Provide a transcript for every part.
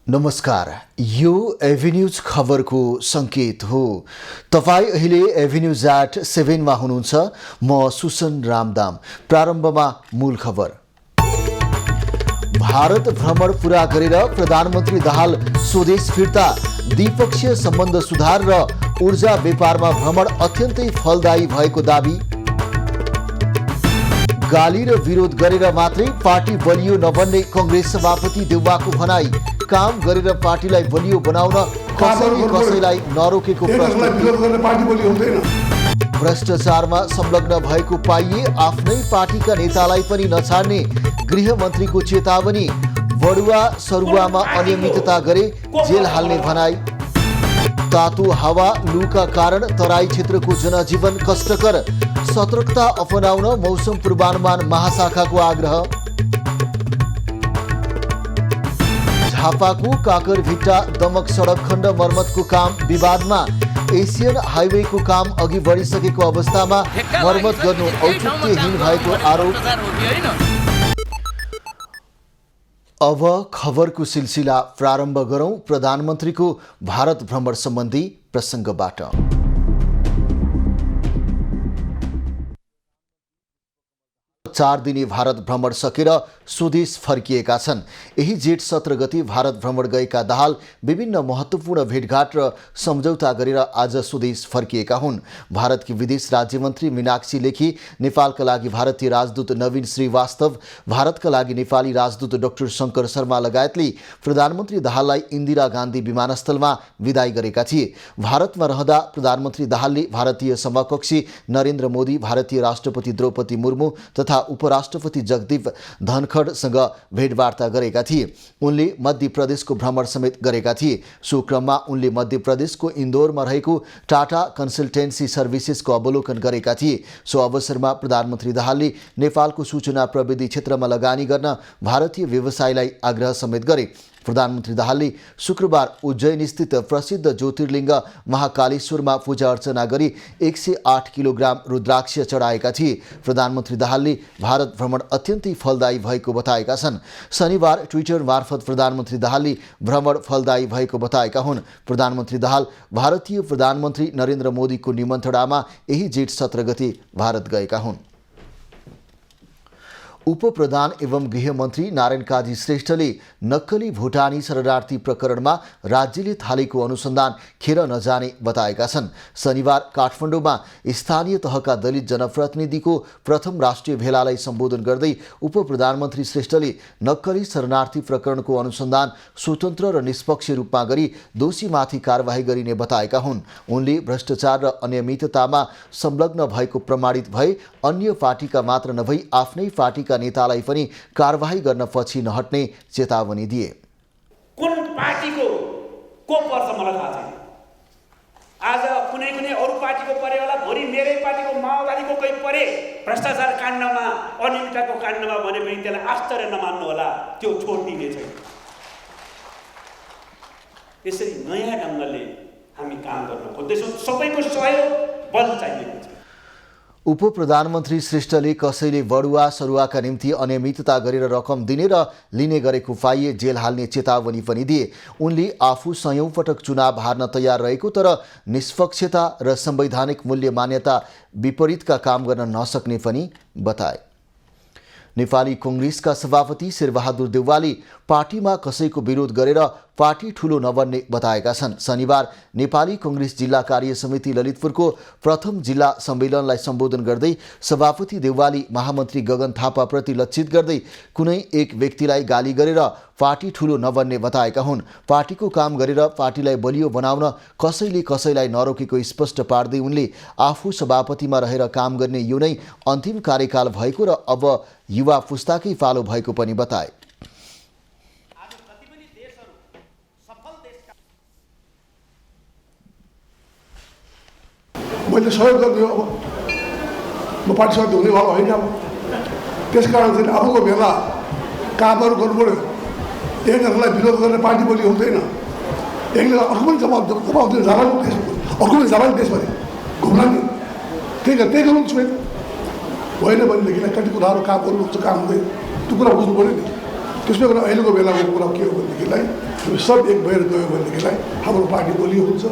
नमस्कार, यो एभिन्यूज खबरको संकेत हो। तपाईँ अहिले एभिन्यूज एट 7 मा हुनुहुन्छ। म सुसन रामदाम। प्रारम्भमा मूल खबर। भारत भ्रमण पूरा गरेर प्रधानमन्त्री दाहाल स्वदेश फिर्ता। द्विपक्षीय सम्बन्ध सुधार र ऊर्जा व्यापारमा भ्रमण अत्यन्तै फलदायी भएको दाबी। गाली र विरोध गरेर मात्रै पार्टी बलियो नबन्ने कांग्रेस सभापति देउवाको भनाई। काम गरेर पार्टीलाई बलियो बनाउन कसैलाई नरोकेको प्रश्न। भ्रष्टाचारमा संलग्न भएको पाइए आफ्नै पार्टीका नेतालाई पनि नछाड्ने गृहमन्त्रीको चेतावनी। बडुवा सरुवामा अनियमितता गरे जेल हाल्ने भनाई। तातो हावा लूका कारण तराई क्षेत्रको जनजीवन कष्टकर। सतर्कता अपनाउन मौसम पूर्वानुमान महाशाखाको आग्रह। झापाको काकरभिट्टा दमक सडक खण्ड मर्मतको काम विवादमा। एसियन हाइवेको काम अघि बढिसकेको अवस्थामा मर्मत गर्नु औचित्यहीन भएको आरोप। अब खबरको सिलसिला प्रारम्भ गरौं प्रधानमन्त्रीको भारत भ्रमण सम्बन्धी प्रसङ्गबाट। 4 दिने भारत भ्रमण सकेर स्वदेश फर्किएका छन्। यही जेठ 17 गति भारत भ्रमण गएका दाहाल विभिन्न महत्त्वपूर्ण भेटघाट र सम्झौता गरेर आज स्वदेश फर्किएका हुन्। भारतकी विदेश राज्यमन्त्री मीनाक्षी लेखी, नेपालका लागि भारतीय राजदूत नवीन श्रीवास्तव, भारतका लागि नेपाली राजदूत डाक्टर शङ्कर शर्मा लगायतले प्रधानमन्त्री दाहाललाई इन्दिरा गान्धी विमानस्थलमा विदाई गरेका थिए। भारतमा रहँदा प्रधानमन्त्री दाहालले भारतीय समकक्षी नरेन्द्र मोदी, भारतीय राष्ट्रपति द्रौपदी मुर्मू तथा उपराष्ट्रपति जगदीप धनखडसँग भेटवार्ता गरेका थिए। उनले मध्य प्रदेशको भ्रमण समेत गरेका थिए। सो क्रममा उनले मध्य प्रदेशको इन्दौरमा रहेको टाटा कन्सल्टेन्सी सर्भिसेसको अवलोकन गरेका थिए। सो अवसरमा प्रधानमन्त्री दाहालले नेपालको सूचना प्रविधि क्षेत्रमा लगानी गर्न भारतीय व्यवसायलाई आग्रह समेत गरे। प्रधानमन्त्री दाहालले शुक्रबार उज्जैन स्थित प्रसिद्ध ज्योतिर्लिङ्ग महाकालेश्वरमा पूजा अर्चना गरी 108 किलोग्राम रुद्राक्ष चढाएका थिए। प्रधानमन्त्री दाहालले भारत भ्रमण अत्यन्तै फलदायी भएको बताएका छन्। शनिबार ट्विटर मार्फत प्रधानमन्त्री दाहालले भ्रमण फलदायी भएको बताएका हुन्। प्रधानमन्त्री दाहाल भारतीय प्रधानमन्त्री नरेन्द्र मोदीको निमन्त्रणामा यही जेठ 17 गते भारत गएका हुन्। उपप्रधान एवं गृहमन्त्री नारायण काजी श्रेष्ठले नक्कली भुटानी शरणार्थी प्रकरणमा राज्यले थालेको अनुसन्धान खेर नजाने बताएका छन्। शनिबार काठमाडौँमा स्थानीय तहका दलित जनप्रतिनिधिको प्रथम राष्ट्रिय भेलालाई सम्बोधन गर्दै उपप्रधानमन्त्री श्रेष्ठले नक्कली शरणार्थी प्रकरणको अनुसन्धान स्वतन्त्र र निष्पक्ष रूपमा गरी दोषीमाथि कारबाही गरिने बताएका हुन्। उनले भ्रष्टाचार र अनियमिततामा संलग्न भएको प्रमाणित भए अन्य पार्टीका मात्र नभई आफ्नै पार्टीका नेतालाई पनि कारबाही गर्न पछि नहट्ने चेतावनी दिए। कुन पार्टीको को पर्छ मलाई थाहा छैन। आज कुनै अरू पार्टीको परे होला, भोलि मेरै पार्टीको माओवादीको कोही परे भ्रष्टाचार काण्डमा अनियमितताको काण्डमा भने पनि त्यसलाई आश्चर्य नमान्नु होला, त्यो छोडिदिने छैन। यसरी नयाँ ढङ्गले हामी काम गर्न खोज्दैछौँ। सबैको सहयोग बल चाहिएको छ। उपप्रधानमन्त्री श्रेष्ठले कसैले बडुवा सरुवाका निम्ति अनियमितता गरेर रकम दिने र लिने गरेको पाइए जेल हाल्ने चेतावनी पनि दिए। उनले आफू सयौं पटक चुनाव हार्न तयार रहेको तर निष्पक्षता र संवैधानिक मूल्य मान्यता विपरीतका काम गर्न नसक्ने पनि बताए। नेपाली कांग्रेसका सभापति शेरबहादुर देउवाले पार्टीमा कसैको विरोध गरेर पार्टी ठूलो नबन्ने बताएका छन्। शनिबार नेपाली कांग्रेस जिल्ला कार्य समिति ललितपुरको प्रथम जिल्ला सम्मेलनलाई सम्बोधन गर्दै सभापति देउवाले महामन्त्री गगन थापाप्रति लक्षित गर्दै कुनै एक व्यक्तिलाई गाली गरेर पार्टी ठूलो नबन्ने बताएका हुन्। पार्टीको काम गरेर पार्टीलाई बलियो बनाउन कसैले कसैलाई नरोकेको स्पष्ट पार्दै उनले आफू सभापतिमा रहेर काम गर्ने यो नै अन्तिम कार्यकाल भएको र अब युवा पुस्ताकै पालो भएको पनि बताए। मैले सहयोग गरिदियो। अब म पार्टीसँग हुनेवाला होइन। अब त्यसकारण चाहिँ अबको बेला कामहरू गर्नु पऱ्यो। एकअर्कालाई विरोध गरेर पार्टी बलियो हुँदैन। एकले अर्को पनि जवाब दिन जाला। अर्को पनि जाँदा नि देशभरि घुम्ला नि त्यही गरौँ छु होइन भनेदेखिलाई कति कुराहरू काम गर्नुहुन्छ काम हुँदैन त्यो कुरा बुझ्नु पऱ्यो नि त्यसमा कुरा अहिलेको बेलाको कुरा के हो भनेदेखिलाई हामी सब एक भएर गयो भनेदेखिलाई हाम्रो पार्टी बलियो हुन्छ।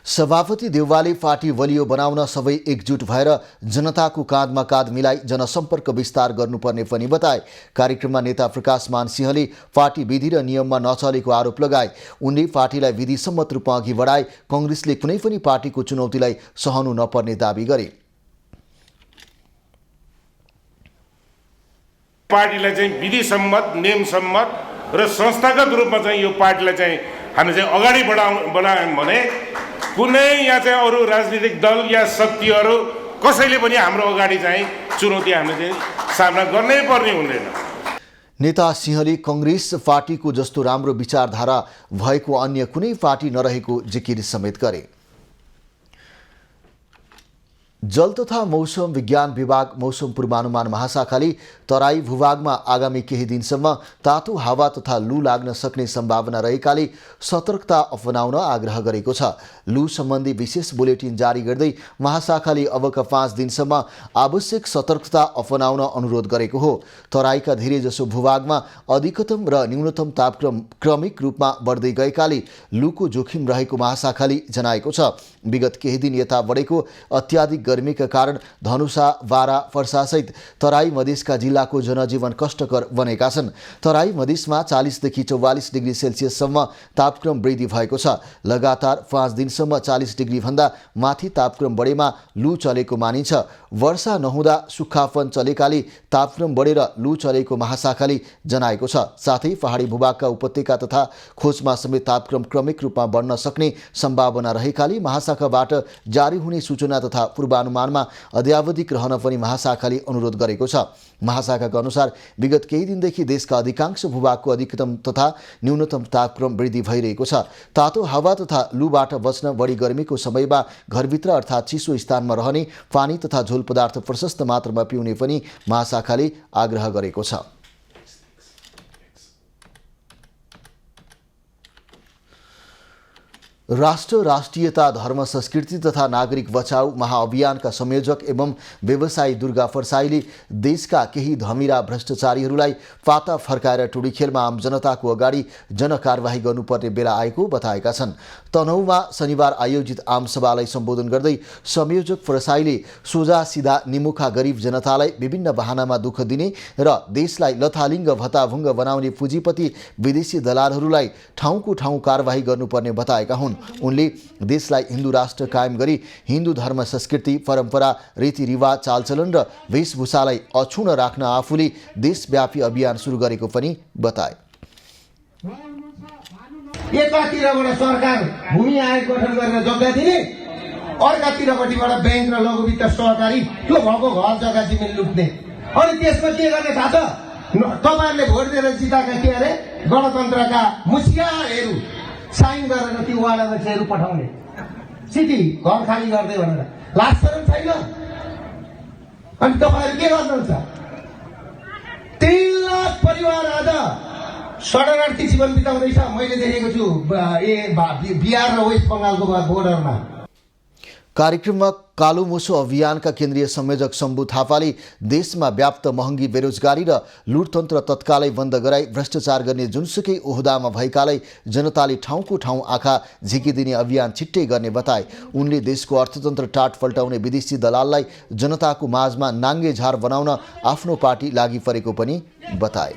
सभापति देउवाले पार्टी बलियो बनाउन सबै एकजुट भएर जनताको काँधमा काँध मिलाई जनसम्पर्क विस्तार गर्नुपर्ने पनि बताए। कार्यक्रममा नेता प्रकाश मान सिंहले पार्टी विधि र नियममा नचलेको आरोप लगाए। उनले पार्टीलाई विधिसम्मत रूपमा अघि बढाए। कांग्रेसले कुनै पनि पार्टीको चुनौतीलाई सहनु नपर्ने दाबी गरे। पार्टीलाई चाहिँ विधिसम्मत नियमसम्मत र संस्थागत रूपमा चाहिँ यो पार्टीलाई चाहिँ हामी चाहिँ अगाडि बढायौँ भने कुनै यहाँ चाहिँ अरू राजनीतिक दल या शक्तिहरू कसैले पनि हाम्रो अगाडि चाहिँ चुनौती हामीले चाहिँ सामना गर्नै पर्ने हुँदैन। नेता सिंहले कांग्रेस पार्टीको जस्तो राम्रो विचारधारा भएको अन्य कुनै पार्टी नरहेको जिकिर समेत गरे। जल तथा मौसम विज्ञान विभाग मौसम पूर्वानुमान महाशाखाले तराई भूभागमा आगामी केही दिनसम्म तातो हावा तथा लू लाग्न सक्ने सम्भावना रहेकाले सतर्कता अपनाउन आग्रह गरेको छ। लू सम्बन्धी विशेष बुलेटिन जारी गर्दै महाशाखाले अबका 5 दिनसम्म आवश्यक सतर्कता अपनाउन अनुरोध गरेको हो। तराईका धेरैजसो भूभागमा अधिकतम र न्यूनतम तापक्रम क्रमिक रूपमा बढ्दै गएकाले लूको जोखिम रहेको महाशाखाले जनाएको छ। विगत केही दिन यता बढेको अत्याधिक गर्मीका कारण धनुषा, बारा, पर्सासहित तराई मधेसका जिल्लाको जनजीवन कष्टकर बनेका छन्। तराई मधेसमा 40 देखि 44 डिग्री सेल्सियससम्म तापक्रम वृद्धि भएको छ। लगातार 5 दिनसम्म 40 डिग्री भन्दा माथि तापक्रम बढेमा लू चलेको मानिन्छ। वर्षा नहुँदा सुक्खापन चलेकाले तापक्रम बढेर लू चलेको महाशाखाले जनाएको छ। साथै पहाडी भूभागका उपत्यका तथा खोजमा समेत तापक्रम क्रमिक रूपमा बढ्न सक्ने सम्भावना रहेकाले महाशाखाबाट जारी हुने सूचना तथा पूर्वानुमानमा अद्यावधिक रहन पनि महाशाखाले अनुरोध गरेको छ। महाशाखाका अनुसार विगत केही दिनदेखि देशका अधिकांश भूभागको अधिकतम तथा न्यूनतम तापक्रम वृद्धि भइरहेको छ। तातो हावा तथा लूबाट बच्न बढी गर्मीको समयमा घरभित्र अर्थात् चिसो स्थानमा रहने, पानी तथा झोल पदार्थ प्रशस्त मात्रामा पिउने पनि महाशाखाले आग्रह गरेको छ। राष्ट्र, राष्ट्रियता, धर्म, संस्कृति तथा नागरिक बचाऊ महाअभियानका संयोजक एवं व्यवसायी दुर्गा फर्साईले देशका केही धमिरा भ्रष्टाचारीहरूलाई पाता फर्काएर टुडी खेलमा आम जनताको अगाडि जनकारवाही गर्नुपर्ने बेला आएको बताएका छन्। तनहुमा शनिबार आयोजित आमसभालाई सम्बोधन गर्दै संयोजक फर्साईले सोझा सिधा निमुखा गरिब जनतालाई विभिन्न बहानामा दुःख दिने र देशलाई लथालिङ्ग भत्ताभुङ्ग बनाउने पुँजीपति विदेशी दलालहरूलाई ठाउँको ठाउँ कारवाही गर्नुपर्ने बताएका हुन्। उनले देशलाई हिन्दू राष्ट्र कायम गरी हिन्दू धर्म, संस्कृति, परम्परा, रीतिरिवाज, चालचलन र वेशभूषालाई अक्षुण्ण राख्न आफूले देशव्यापी अभियान सुरु गरेको पनि बताए। एकातिरबाट सरकार भूमि आयोग गठन गरेर जग्गा दिने, अर्कातिरपट्टिबाट ब्याङ्क र लघु वित्त सहकारी त्यो भएको घर जग्गा जमिन लुट्ने। अनि त्यसमा के गर्ने थाहा छ? तपाईँहरूले भोट दिएर जिताएका के अरे गणतन्त्रका मुखियाहरू साइन गरेर त्यो वार्ड अध्यक्षहरू पठाउने, सिटी घर खाली गर्दै भनेर लाज शरम छैन? अनि तपाईँहरू के गर्नुहुन्छ? 3 लाख परिवार आज शरणार्थी जीवन बिताउँदैछ। मैले देखेको छु बिहार र वेस्ट बङ्गालको बोर्डरमा। कार्यक्रममा कालो मुसो अभियानका केन्द्रीय संयोजक शम्भु थापाले देशमा व्याप्त महँगी, बेरोजगारी र लुटतन्त्र तत्कालै बन्द गराई भ्रष्टाचार गर्ने जुनसुकै ओहदामा भएकालाई जनताले ठाउँको ठाउँ आँखा झिकिदिने अभियान छिट्टै गर्ने बताए। उनले देशको अर्थतन्त्र टाट पल्टाउने विदेशी दलाललाई जनताको माझमा नाङ्गे झार बनाउन आफ्नो पार्टी लागि परेको पनि बताए।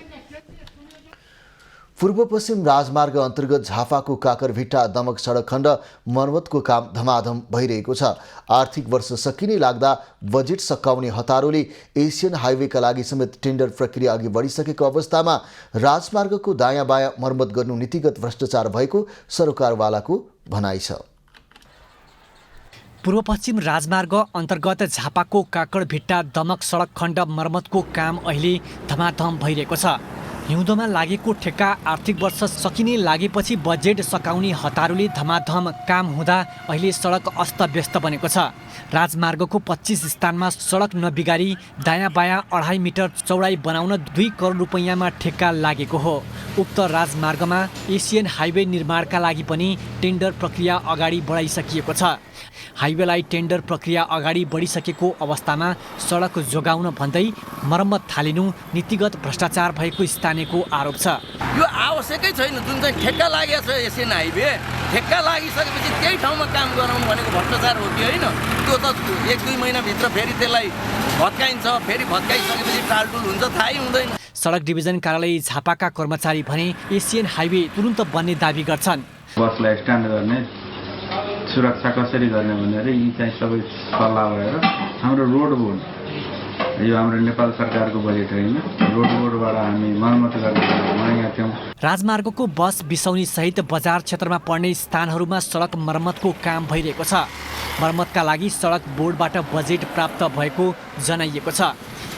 पूर्व पश्चिम राजमार्ग अन्तर्गत झापाको काकरभिट्टा दमक सडक खण्ड मर्मतको काम धमाधम भइरहेको छ। आर्थिक वर्ष सकिने लाग्दा बजेट सकाउने हतारोले एसियन हाइवेका लागि समेत टेन्डर प्रक्रिया अघि बढिसकेको अवस्थामा राजमार्गको दायाँ बायाँ मर्मत गर्नु नीतिगत भ्रष्टाचार भएको सरकारवालाको भनाइ छ। पूर्व पश्चिम राजमार्ग अन्तर्गत झापाको काकरभिट्टा दमक सडक खण्ड मर्मतको काम अहिले धमाधम भइरहेको छ। हिउँदोमा लागेको ठेक्का आर्थिक वर्ष सकिने लागेपछि बजेट सकाउने हतारुले धमाधम काम हुँदा अहिले सडक अस्तव्यस्त बनेको छ। राजमार्गको 25 स्थानमा सडक नबिगारी दायाँ बायाँ 2.5 मिटर चौडाइ बनाउन 2 करोड रुपैयाँमा ठेक्का लागेको हो। उक्त राजमार्गमा एसियन हाइवे निर्माणका लागि पनि टेन्डर प्रक्रिया अगाडि बढाइसकिएको छ। हाइवेलाई टेन्डर प्रक्रिया अगाडि बढिसकेको अवस्थामा सडक जोगाउन भन्दै मर्मत थालिनु नीतिगत भ्रष्टाचार भएको स्थानीयको आरोप छ। यो आवश्यकै छैन। जुन चाहिँ ठेक्का लागेको छ एसियन हाइवे, ठेक्का लागिसकेपछि त्यही ठाउँमा काम गराउनु भनेको भ्रष्टाचार हो कि होइन? त्यो त 1-2 महिनाभित्र फेरि त्यसलाई भत्काइन्छ, फेरि भत्काइसकेपछि टालटुल हुन्छ, थाहै हुँदैन। सडक डिभिजन कार्यालय झापाका कर्मचारी भने एसियन हाइवे तुरुन्त बन्ने दाबी गर्छन्। बसलाई स्ट्यान्ड गर्ने, सुरक्षा कसरी गर्ने भनेर यी चाहिँ सबै सल्लाह भएर हाम्रो रोड बोर्ड, यो हाम्रो नेपाल सरकारको बजेट होइन, रोड बोर्डबाट हामी मर्मत गर्ने मागेका थियौँ। राजमार्गको बस बिसौनी सहित बजार क्षेत्रमा पर्ने स्थानहरूमा सडक मर्मतको काम भइरहेको छ। मर्मतका लागि सडक बोर्डबाट बजेट प्राप्त भएको जनाइएको छ।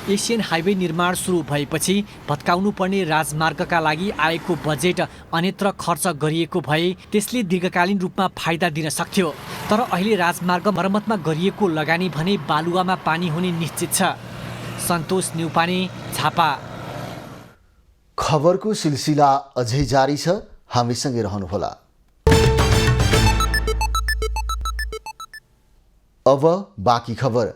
एसियन हाइवे निर्माण सुरु भएपछि भत्काउनु पर्ने राजमार्गका लागि आएको बजेट अन्यत्र खर्च गरिएको भए त्यसले दीर्घकालीन रूपमा फाइदा दिन सक्थ्यो। तर अहिले राजमार्ग मर्मतमा गरिएको लगानी भने बालुवामा पानी हुने निश्चित छ। सन्तोष न्युपाने, झापा। खबरको सिलसिला अझै जारी छ, हामीसँगै रहनुहोला। अब बाँकी खबर।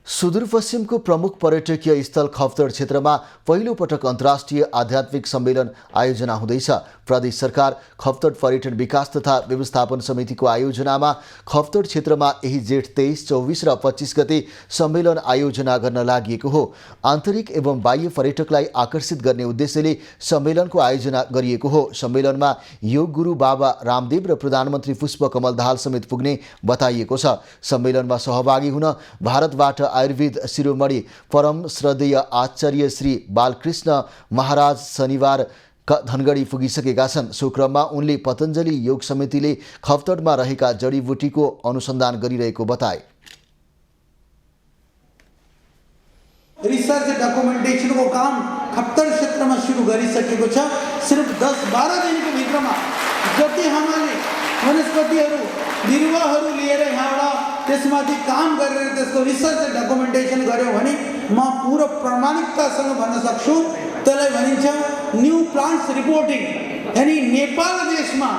सुदूरपश्चिमको प्रमुख पर्यटकीय स्थल खप्तर क्षेत्रमा पहिलो पटक अन्तर्राष्ट्रिय आध्यात्मिक सम्मेलन आयोजना हुँदैछ। प्रदेश सरकार खप्तर पर्यटन विकास तथा व्यवस्थापन समितिको आयोजनामा खप्तर क्षेत्रमा यही जेठ 23, 24 र 25 गते सम्मेलन आयोजना गर्न लागि हो। आन्तरिक एवं बाह्य पर्यटकलाई आकर्षित गर्ने उद्देश्यले सम्मेलनको आयोजना गरिएको हो। सम्मेलनमा योग गुरु बाबा रामदेव र प्रधानमन्त्री पुष्पकमल दाहाल समेत पुग्ने बताइएको छ। सम्मेलनमा सहभागी हुन भारतबाट आयुर्वेद शिरोमणि परम श्रद्धेय आचार्य श्री बालकृष्ण महाराज शनिबार धनगढी पुगिसकेका छन्। सो क्रममा उनले पतञ्जलि योग समितिले खप्तडमा रहेका जडीबुटीको अनुसन्धान गरिरहेको बताए। रिसर्च डकुमेन्टेसनको काम खप्तर क्षेत्रमा सुरु गरिसकेको छ। सिर्फ 10-12 दिनको भित्रमा जति हामीले वनस्पतिहरू बिरुवाहरू लिएर यहाँबाट त्यसमाथि काम गरेर त्यसको रिसर्च डकुमेन्टेसन गर्यो भने म पूरा प्रामाणिकतासँग भन्न सक्छु। त्यसलाई भनिन्छ न्यू प्लान्ट्स रिपोर्टिङ। यानी नेपाल देशमा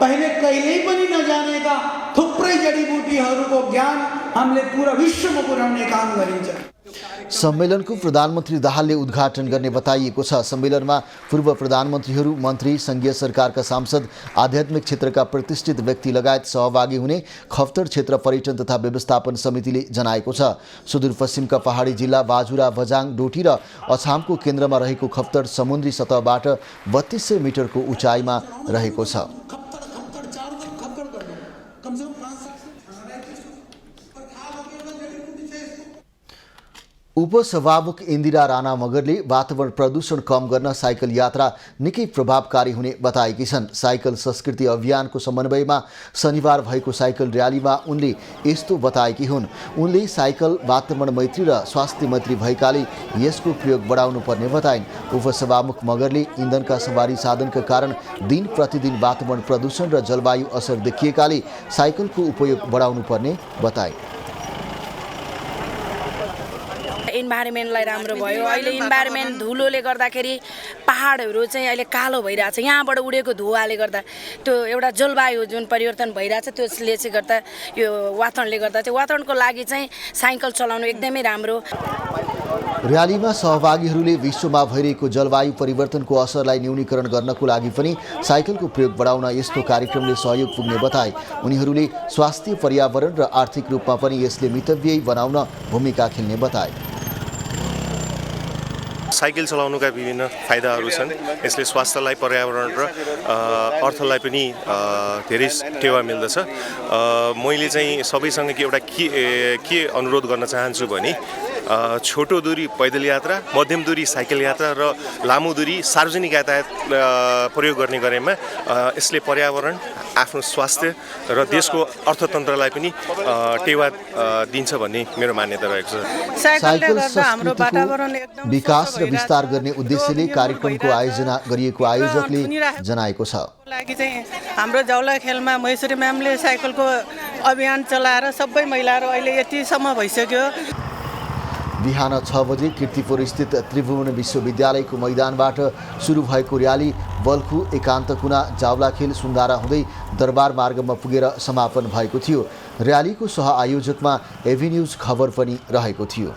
पहिले कहिल्यै पनि नजानेका थुप्रै जडीबुटीहरूको ज्ञान हामीले पूरा विश्वमा पुर्याउने काम गरिन्छ। सम्मेलनको प्रधानमन्त्री दाहालले उद्घाटन गर्ने बताइएको छ। सम्मेलनमा पूर्व प्रधानमन्त्रीहरू, मन्त्री, सङ्घीय सरकारका सांसद, आध्यात्मिक क्षेत्रका प्रतिष्ठित व्यक्ति लगायत सहभागी हुने खप्तर क्षेत्र पर्यटन तथा व्यवस्थापन समितिले जनाएको छ। सुदूरपश्चिमका पहाडी जिल्ला बाजुरा, बझाङ, डोटी र अछामको केन्द्रमा रहेको खप्तर समुद्री सतहबाट 3200 मिटरको उचाइमा रहेको छ। उपसभामुख इन्दिरा राणा मगरले वातावरण प्रदूषण कम गर्न साइकल यात्रा निकै प्रभावकारी हुने बताएकी छन्। साइकल संस्कृति अभियानको समन्वयमा शनिबार भएको साइकल र्यालीमा उनले यस्तो बताएकी हुन्। उनले साइकल वातावरण मैत्री र स्वास्थ्य मैत्री भएकाले यसको प्रयोग बढाउनु पर्ने बताइन्। उपसभामुख मगरले इन्धनका सवारी साधनका कारण दिन प्रतिदिन वातावरण प्रदूषण र जलवायु असर देखिएकाले साइकलको उपयोग बढाउनु पर्ने बताए। इन्भाइरोमेन्टलाई राम्रो भयो। अहिले इन्भाइरोमेन्ट धुलोले गर्दाखेरि पहाडहरू चाहिँ अहिले कालो भइरहेछ। यहाँबाट उडेको धुवाले गर्दा त्यो एउटा जलवायु जुन परिवर्तन भइरहेछ त्यसले चाहिँ गर्दा यो वातावरणले गर्दा चाहिँ वातावरणको लागि चाहिँ साइकल चलाउनु एकदमै राम्रो। र्यालीमा सहभागीहरूले विश्वमा भइरहेको जलवायु परिवर्तनको असरलाई न्यूनीकरण गर्नको लागि पनि साइकलको प्रयोग बढाउन यस्तो कार्यक्रमले सहयोग पुग्ने बताए। उनीहरूले स्वास्थ्य, पर्यावरण र आर्थिक रूपमा पनि यसले मितव्ययी बनाउन भूमिका खेल्ने बताए। साइकल चलाउनुका विभिन्न फाइदाहरू छन्। यसले स्वास्थ्यलाई, पर्यावरण र अर्थलाई पनि धेरै टेवा मिल्दछ। मैले चाहिँ सबैसँग एउटा के अनुरोध गर्न चाहन्छु भने छोटो दूरी पैदल यात्रा, मध्यम दूरी साइकल यात्रा र लामो दूरी सार्वजनिक यातायात प्रयोग गर्ने गरेमा यसले पर्यावरण, आफ्नो स्वास्थ्य र देशको अर्थतन्त्रलाई पनि टेवा दिन्छ भन्ने मेरो मान्यता रहेको छ। साइकल संस्कृतिको विकास र विस्तार गर्ने उद्देश्यले कार्यक्रमको आयोजना गरिएको आयोजकले जनाएको छ। लागि चाहिँ हाम्रो जौला खेलमा महेश्वरी म्यामले साइकलको अभियान चलाएर सबै महिलाहरू अहिले यतिसम्म भइसक्यो। बिहान 6 बजे कीर्तिपुर स्थित त्रिभुवन विश्वविद्यालयको मैदानबाट सुरु भएको र्याली बल्खु एकान्तकुना जावलाखेल सुन्दारा हुँदै दरबार मार्गमा पुगेर समापन भएको थियो। र्यालीको सह आयोजकमा एभिन्यूज खबर पनि रहेको थियो।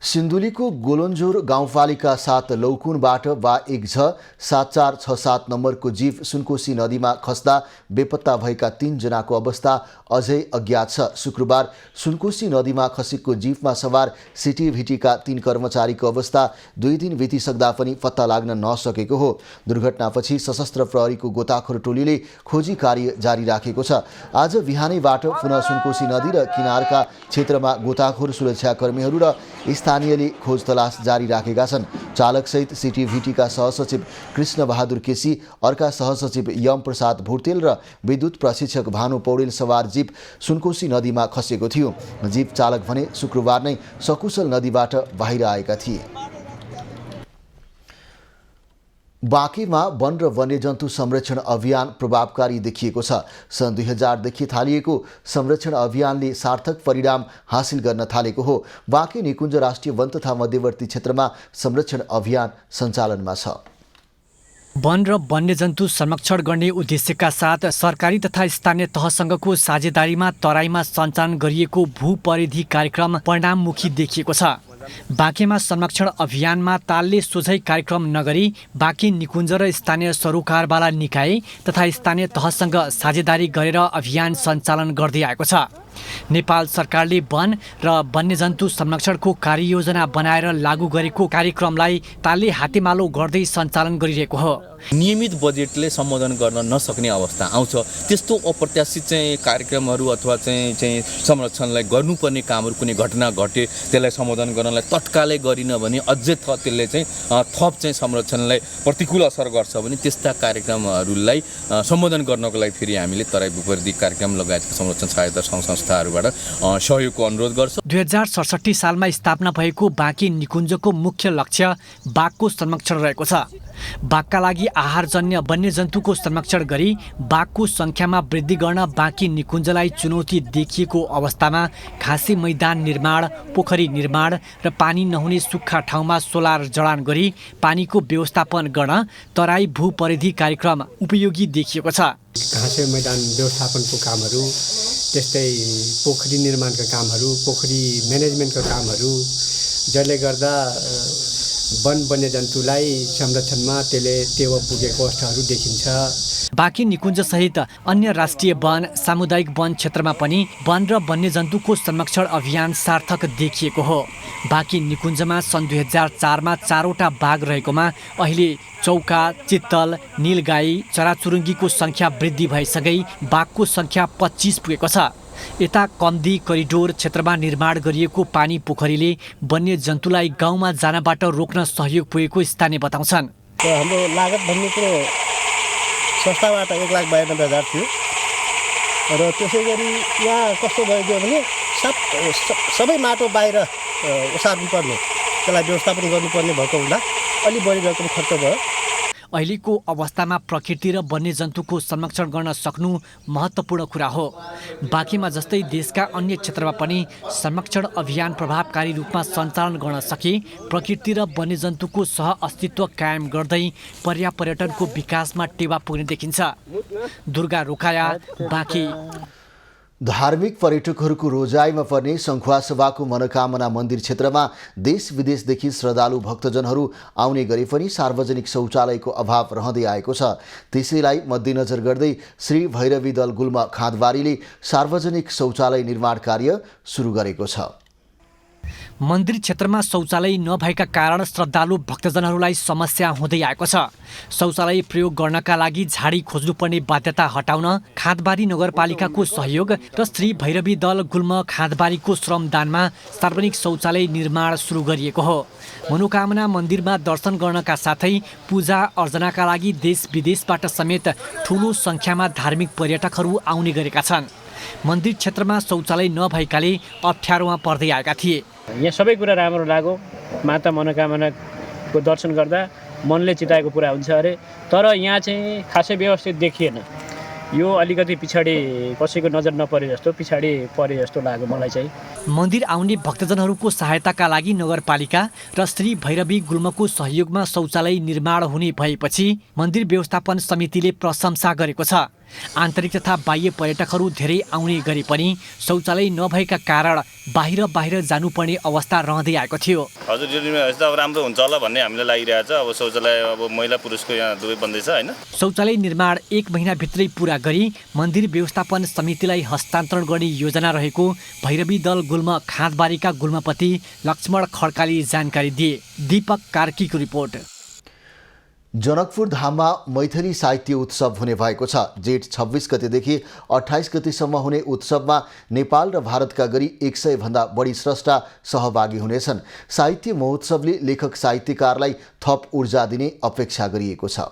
सिन्धुलीको गोलन्जोर गाउँपालिका 7 लौकुनबाट वा 1X7467 नम्बरको जीव सुनकोशी नदीमा खस्दा बेपत्ता भएका 3 जनाको अवस्था अझै अज्ञात छ। शुक्रबार सुनकोशी नदीमा खसेको जीवमा सवार सिटिभिटीका 3 कर्मचारीको अवस्था 2 दिन बितिसक्दा पनि पत्ता लाग्न नसकेको हो। दुर्घटनापछि सशस्त्र प्रहरीको गोताखोर टोलीले खोजी कार्य जारी राखेको छ। आज बिहानैबाट पुनः सुनकोशी नदी र किनारका क्षेत्रमा गोताखोर सुरक्षाकर्मीहरू र स्थानीयले खोज तलास जारी राखेका छन्। चालकसहित सिटिभिटीका सहसचिव कृष्ण बहादुर केसी, अर्का सहसचिव यम प्रसाद भुर्तेल र विद्युत प्रशिक्षक भानु पौडेल सवार जीप सुनकोशी नदीमा खसेको थियो। जीप चालक भने शुक्रबार नै सकुशल नदीबाट बाहिर आएका थिए। बाँकेमा वन र वन्यजन्तु संरक्षण अभियान प्रभावकारी देखिएको छ। सन् 2000 देखि थालिएको संरक्षण अभियानले सार्थक परिणाम हासिल गर्न थालेको हो। बाँके निकुञ्ज राष्ट्रिय वन तथा मध्यवर्ती क्षेत्रमा संरक्षण अभियान सञ्चालनमा छ। वन र वन्यजन्तु संरक्षण गर्ने उद्देश्यका साथ सरकारी तथा स्थानीय तहसँगको साझेदारीमा तराईमा सञ्चालन गरिएको भूपरिधि कार्यक्रम परिणाममुखी देखिएको छ। बाँकेमा संरक्षण अभियानमा तालले सोझै कार्यक्रम नगरी बाँके निकुञ्ज र स्थानीय सरोकारवाला निकाय तथा स्थानीय तहसँग साझेदारी गरेर अभियान सञ्चालन गर्दै आएको छ। नेपाल सरकारले वन र वन्यजन्तु संरक्षणको कार्ययोजना बनाएर लागू गरेको कार्यक्रमलाई तालले हातेमालो गर्दै सञ्चालन गरिरहेको हो। नियमित बजेटले सम्बोधन गर्न नसक्ने अवस्था आउँछ। त्यस्तो अप्रत्याशित चाहिँ कार्यक्रमहरू अथवा चाहिँ संरक्षणलाई गर्नुपर्ने कामहरू कुनै घटना घटे त्यसलाई सम्बोधन गर्नलाई तत्कालै गरिन भने अझै त्यसले चाहिँ थप चाहिँ संरक्षणलाई प्रतिकूल असर गर्छ भने त्यस्ता कार्यक्रमहरूलाई सम्बोधन गर्नको लागि फेरि हामीले तराई भूपरिधि कार्यक्रम लगायतका संरक्षण सहायता सङ्घ संस्थाहरूबाट सहयोगको अनुरोध गर्छौँ। 2067 सालमा स्थापना भएको बाँके निकुञ्जको मुख्य लक्ष्य बाघको संरक्षण रहेको छ। बाघका लागि आहारजन्य वन्यजन्तुको संरक्षण गरी बाघको सङ्ख्यामा वृद्धि गर्न बाँके निकुञ्जलाई चुनौती देखिएको अवस्थामा घाँसे मैदान निर्माण, पोखरी निर्माण र पानी नहुने सुक्खा ठाउँमा सोलर जडान गरी पानीको व्यवस्थापन गर्न तराई भूपरिधि कार्यक्रम उपयोगी देखिएको छ। घाँसे मैदान व्यवस्थापनको कामहरू, त्यस्तै पोखरी निर्माणका कामहरू, पोखरी म्यानेजमेन्टका कामहरू, जसले गर्दा वन वन्यजन्तुलाई संरक्षणमा त्यसले टेवा पुगेको अवस्थाहरू देखिन्छ। बाँके निकुञ्ज सहित अन्य राष्ट्रिय वन, सामुदायिक वन क्षेत्रमा पनि वन र वन्यजन्तुको संरक्षण अभियान सार्थक देखिएको हो। बाँके निकुञ्जमा सन् 2004मा 4वटा बाघ रहेकोमा अहिले चौका, चित्तल, नीलगाई, चराचुरुङ्गीको सङ्ख्या वृद्धि भइसकै बाघको सङ्ख्या 25 पुगेको छ। यता कम्दी करिडोर क्षेत्रमा निर्माण गरिएको पानी पोखरीले वन्यजन्तुलाई गाउँमा जानबाट रोक्न सहयोग पुगेको स्थानीय बताउँछन्। हाम्रो लागत भन्ने कुरो संस्थाबाट 1,92,000 थियो र त्यसै गरी यहाँ कस्तो भयो भने सबै माटो बाहिर ओसार्नुपर्ने, त्यसलाई व्यवस्थापन गर्नुपर्ने भएको हुँदा अलि बढी रकम खर्च भयो। अहिलेको अवस्थामा प्रकृति र वन्यजन्तुको संरक्षण गर्न सक्नु महत्त्वपूर्ण कुरा हो। बाँकेमा जस्तै देशका अन्य क्षेत्रमा पनि संरक्षण अभियान प्रभावकारी रूपमा सञ्चालन गर्न सके प्रकृति र वन्यजन्तुको सह अस्तित्व कायम गर्दै पर्यावरणको विकासमा टेवा पुग्ने देखिन्छ। दुर्गा रोकाया, बाँके। धार्मिक पर्यटकहरूको रोजाइमा पर्ने सङ्खुवासभाको मनोकामना मन्दिर क्षेत्रमा देश विदेशदेखि श्रद्धालु भक्तजनहरू आउने गरे पनि सार्वजनिक शौचालयको अभाव रहँदै आएको छ। त्यसैलाई मध्यनजर गर्दै श्री भैरवी दल गुल्म खाँदबारीले सार्वजनिक शौचालय निर्माण कार्य सुरु गरेको छ। मन्दिर क्षेत्रमा शौचालय नभएका कारण श्रद्धालु भक्तजनहरूलाई समस्या हुँदै आएको छ। शौचालय प्रयोग गर्नका लागि झाडी खोज्नुपर्ने बाध्यता हटाउन खाँदबारी नगरपालिकाको सहयोग र श्री भैरवी दल गुल्म खाँदबारीको श्रमदानमा सार्वजनिक शौचालय निर्माण सुरु गरिएको हो। मनोकामना मन्दिरमा दर्शन गर्नका साथै पूजा अर्चनाका लागि देश विदेशबाट समेत ठूलो सङ्ख्यामा धार्मिक पर्यटकहरू आउने गरेका छन्। मन्दिर क्षेत्रमा शौचालय नभएकाले अप्ठ्यारोमा पर्दै आएका थिए। यहाँ सबै कुरा राम्रो लाग्यो। माता मनोकामनाको दर्शन गर्दा मनले चिताएको कुरा हुन्छ अरे, तर यहाँ चाहिँ खासै व्यवस्थित देखिएन। यो अलिकति पछाडि कसैको नजर नपरे जस्तो पछाडि परे जस्तो लाग्यो मलाई चाहिँ। मन्दिर आउने भक्तजनहरूको सहायताका लागि नगरपालिका र श्री भैरवी गुल्मको सहयोगमा शौचालय निर्माण हुने भएपछि मन्दिर व्यवस्थापन समितिले प्रशंसा गरेको छ। आन्तरिक तथा बाह्य पर्यटकहरू धेरै आउने गरे पनि शौचालय नभएका कारण बाहिर जानुपर्ने अवस्था रहँदै आएको थियो। हजुर, यो निर्माण अब राम्रो हुन्छ होला भन्ने हामीलाई लागिरहेछ। अब शौचालय अब महिला पुरुषको यहाँ दुवै बन्दैछ हैन। शौचालय निर्माण 1 महिनाभित्रै पूरा गरी मन्दिर व्यवस्थापन समितिलाई हस्तान्तरण गर्ने योजना रहेको भैरवी दल गुल्म खाँदबारीका गुल्मपति लक्ष्मण खड्काले जानकारी दिए। दीपक कार्कीको रिपोर्ट। जनकपुर धाममा मैथिली साहित्य उत्सव हुने भएको छ। जेठ 26 गतेदेखि 28 गतेसम्म हुने उत्सवमा नेपाल र भारतका गरी 100 भन्दा बढी स्रष्टा सहभागी हुनेछन्। साहित्य महोत्सवले लेखक साहित्यकारलाई थप ऊर्जा दिने अपेक्षा गरिएको छ।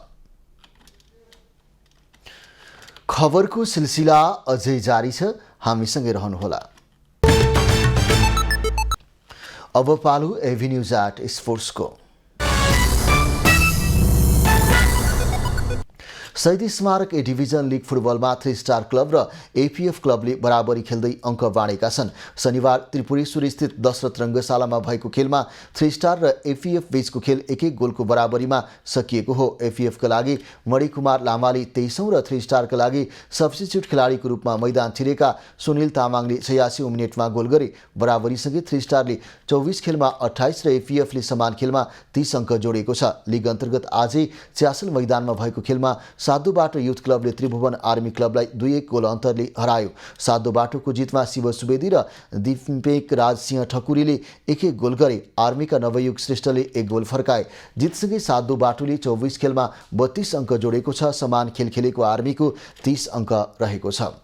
खबरको सिलसिला अझै जारी छ, हामीसँगै रहनुहोला। अब पालो एभिन्यूज एट स्पोर्ट्सको। शहीद स्मारक ए डिभिजन लिग फुटबलमा 3 स्टार क्लब र एपीएफ क्लबले बराबरी खेल्दै अङ्क बाँडेका छन्। शनिबार त्रिपुरेश्वर स्थित दशरथ रङ्गशालामा भएको खेलमा 3 स्टार र एपीएफ बीचको खेल 1-1 गोलको बराबरीमा सकिएको हो। एपीएफका लागि मणिकुमार लामाले 23औं र 3 स्टारका लागि सब्स्टिट्युट खेलाडीको रूपमा मैदान छिरेका सुनिल तामाङले 86औं मिनेटमा गोल गरे। बराबरीसँगै 3 स्टारले 24 खेलमा 28 र एपीएफले समान खेलमा 30 अङ्क जोडेको छ। लिग अन्तर्गत आजै च्यासल मैदानमा भएको खेलमा साधुबाटो युथ क्लबले त्रिभुवन आर्मी क्लबलाई 2-1 गोल अन्तरले हरायो। साधुबाटोको जितमा शिव सुवेदी र दिपेक राज सिंह ठकुरीले 1-1 गोल गरे। आर्मीका नवयुग श्रेष्ठले 1 गोल फर्काए। जितसँगै साधुबाटोले 24 खेलमा 32 अङ्क जोडेको छ। समान खेल खेलेको आर्मीको 30 अङ्क रहेको छ।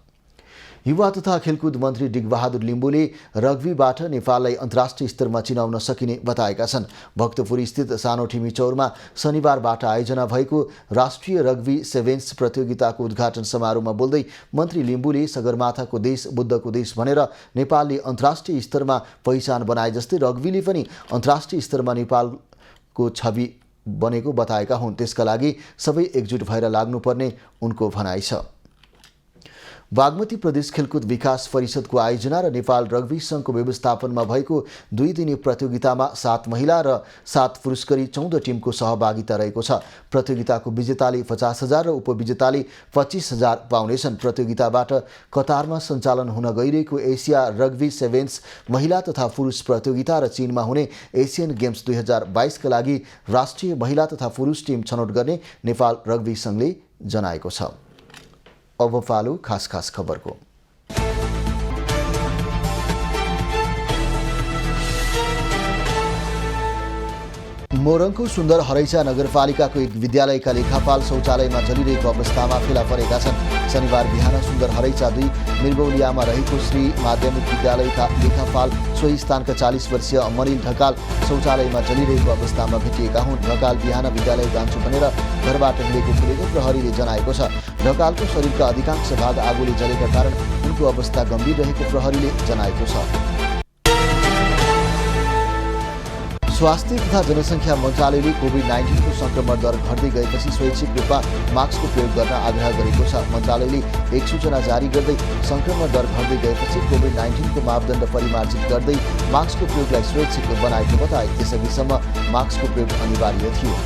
युवा तथा खेलकुद मन्त्री डिगबहादुर लिम्बुले रग्बीबाट नेपाललाई अन्तर्राष्ट्रिय स्तरमा चिनाउन सकिने बताएका छन्। भक्तपुर स्थित सानो ठिमी चौरमा शनिबारबाट आयोजना भएको राष्ट्रिय रग्बी सेभेन्स प्रतियोगिताको उद्घाटन समारोहमा बोल्दै मन्त्री लिम्बुले सगरमाथाको देश बुद्धको देश भनेर नेपालले अन्तर्राष्ट्रिय स्तरमा पहिचान बनाए जस्तै रग्बीले पनि अन्तर्राष्ट्रिय स्तरमा नेपालको छवि बनेको बताएका हुन्। त्यसका लागि सबै एकजुट भएर लाग्नुपर्ने उनको भनाइ छ। बागमती प्रदेश खेलकुद विकास परिषदको आयोजना र नेपाल रग्बी सङ्घको व्यवस्थापनमा भएको 2 दिने प्रतियोगितामा 7 महिला र 7 पुरुष गरी 14 टिमको सहभागिता रहेको छ। प्रतियोगिताको विजेताले 50,000 र उपविजेताले 25,000 पाउनेछन्। प्रतियोगिताबाट कतारमा सञ्चालन हुन गइरहेको एसिया रग्बी सेभेन्स महिला तथा पुरुष प्रतियोगिता र चीनमा हुने एसियन गेम्स 2022 का लागि राष्ट्रिय महिला तथा पुरुष टिम छनौट गर्ने नेपाल रग्बी सङ्घले जनाएको छ। अब पालो खास खबरको। मोरङको सुन्दर हरैचा नगरपालिकाको एक विद्यालयका लेखापाल शौचालयमा जलिरहेको अवस्थामा फेला परेका छन्। शनिबार बिहान सुन्दर हरैचा 2 मिर्गौलियामा रहेको श्री माध्यमिक विद्यालयका लेखापाल सोही स्थानका 40 वर्षीय मनिल ढकाल शौचालयमा जलिरहेको अवस्थामा भेटिएका हुन्। ढकाल बिहान विद्यालय जान्छु भनेर घरबाट हिँडेको खुलेको प्रहरीले जनाएको छ। ढकालको शरीरका अधिकांश भाग आगोले जलेका कारण उनको अवस्था गम्भीर रहेको प्रहरीले जनाएको छ। स्वास्थ्य तथा जनसङ्ख्या मन्त्रालयले कोभिड-19 को संक्रमण दर घट्दै गएपछि स्वैच्छिक रूपमा मास्कको प्रयोग गर्न आग्रह गरेको छ। मन्त्रालयले एक सूचना जारी गर्दै संक्रमण दर घट्दै गएपछि कोभिड-19 को मापदण्ड परिमार्जित गर्दै मास्कको प्रयोगलाई स्वैच्छिक बनाएको बताए। त्यसअघिसम्म मास्कको प्रयोग अनिवार्य थियो।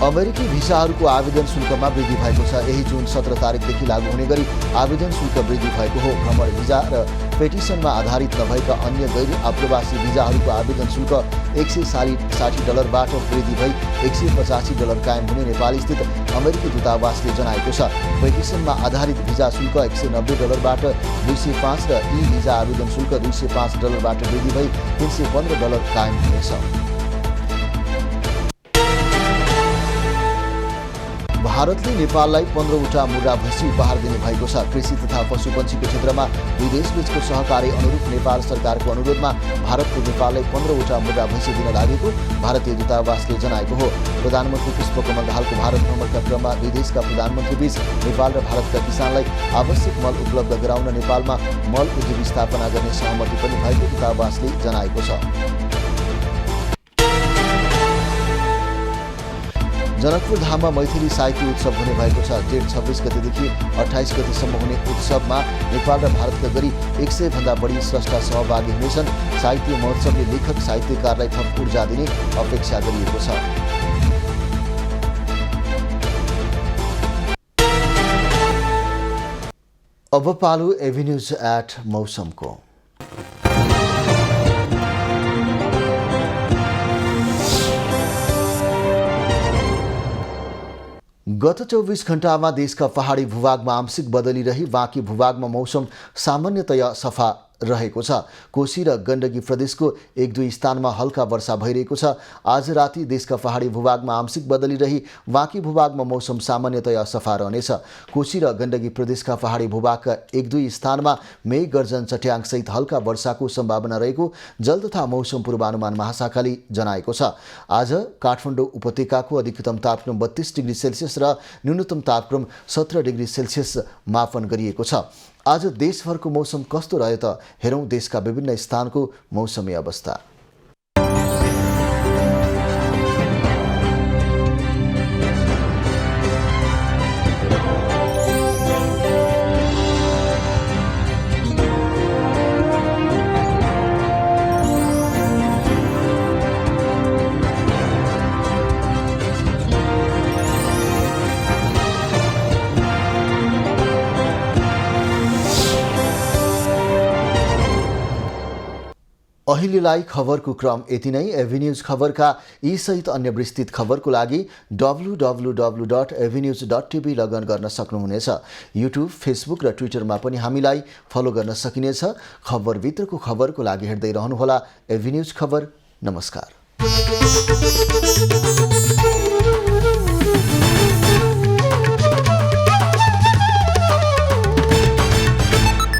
अमेरिकी भिसाहरूको आवेदन शुल्कमा वृद्धि भएको छ। यही जुन 17 तारिकदेखि लागू हुने गरी आवेदन शुल्क वृद्धि भएको हो। भ्रमण भिजा र पेटिसनमा आधारित नभएका अन्य गैर आप्रवासी भिजाहरूको आवेदन शुल्क $160बाट वृद्धि भई $185 कायम हुने नेपाल स्थित अमेरिकी दूतावासले जनाएको छ। पेटिसनमा आधारित भिजा शुल्क $190बाट $205 र ई भिजा आवेदन शुल्क $205बाट वृद्धि भई $315 कायम हुनेछ। भारतले नेपाललाई 15वटा मुर्गा भैँसी उपहार दिने भएको छ। कृषि तथा पशुपन्छीको क्षेत्रमा दुई देशबीचको सहकार्य अनुरूप नेपाल सरकारको अनुरोधमा भारतले नेपाललाई 15वटा मुर्गा भैँसी दिन लागेको भारतीय दूतावासले जनाएको हो। प्रधानमन्त्री पुष्पकमल दाहालको भारत भ्रमणका क्रममा दुई देशका प्रधानमन्त्रीबीच नेपाल र भारतका किसानलाई आवश्यक मल उपलब्ध गराउन नेपालमा मल उद्योग स्थापना गर्ने सहमति पनि भएको दूतावासले जनाएको छ। जनकपुर धाममा मैथिली साहित्य उत्सव हुने भएको छ। जेठ 26 गतेदेखि 28 गतेसम्म हुने उत्सवमा नेपाल र भारतका गरी 100भन्दा बढी स्रष्टा सहभागी हुनेछन्। साहित्य महोत्सवले लेखक साहित्यकारलाई थप ऊर्जा दिने अपेक्षा गरिएको छ। अब पालो एभिन्यूज एट मौसमको। गत 24 घण्टामा देशका पहाडी भूभागमा आंशिक बदली रही बाँकी भूभागमा मौसम सामान्यतया सफा रहेको छ। कोशी र गण्डकी प्रदेशको 1-2 स्थानमा हल्का वर्षा भइरहेको छ। आज राति देशका पहाडी भूभागमा आंशिक बदली रही बाँकी भूभागमा मौसम सामान्यतया सफा रहनेछ। कोशी र गण्डकी प्रदेशका पहाडी भूभागका 1-2 स्थानमा मेघ गर्जन चट्याङसहित हल्का वर्षाको सम्भावना रहेको जल तथा मौसम पूर्वानुमान महाशाखाले जनाएको छ। आज काठमाडौँ उपत्यकाको अधिकतम तापक्रम 32 डिग्री सेल्सियस र न्यूनतम तापक्रम 17 डिग्री सेल्सियस मापन गरिएको छ। आज देशभरको मौसम कस्तो रह्यो त हेरौँ देशका विभिन्न स्थानको मौसमी अवस्था। अहिलेलाई खबरको क्रम यति नै। एभिन्यूज खबरका यी सहित अन्य विस्तृत खबरको लागि www.avenews.tv लगइन गर्न सक्नुहुनेछ। युट्युब, फेसबुक र ट्विटरमा पनि हामीलाई फलो गर्न सकिनेछ। खबरभित्रको खबरको लागि हेर्दै रहनुहोला एभिन्यूज खबर। नमस्कार।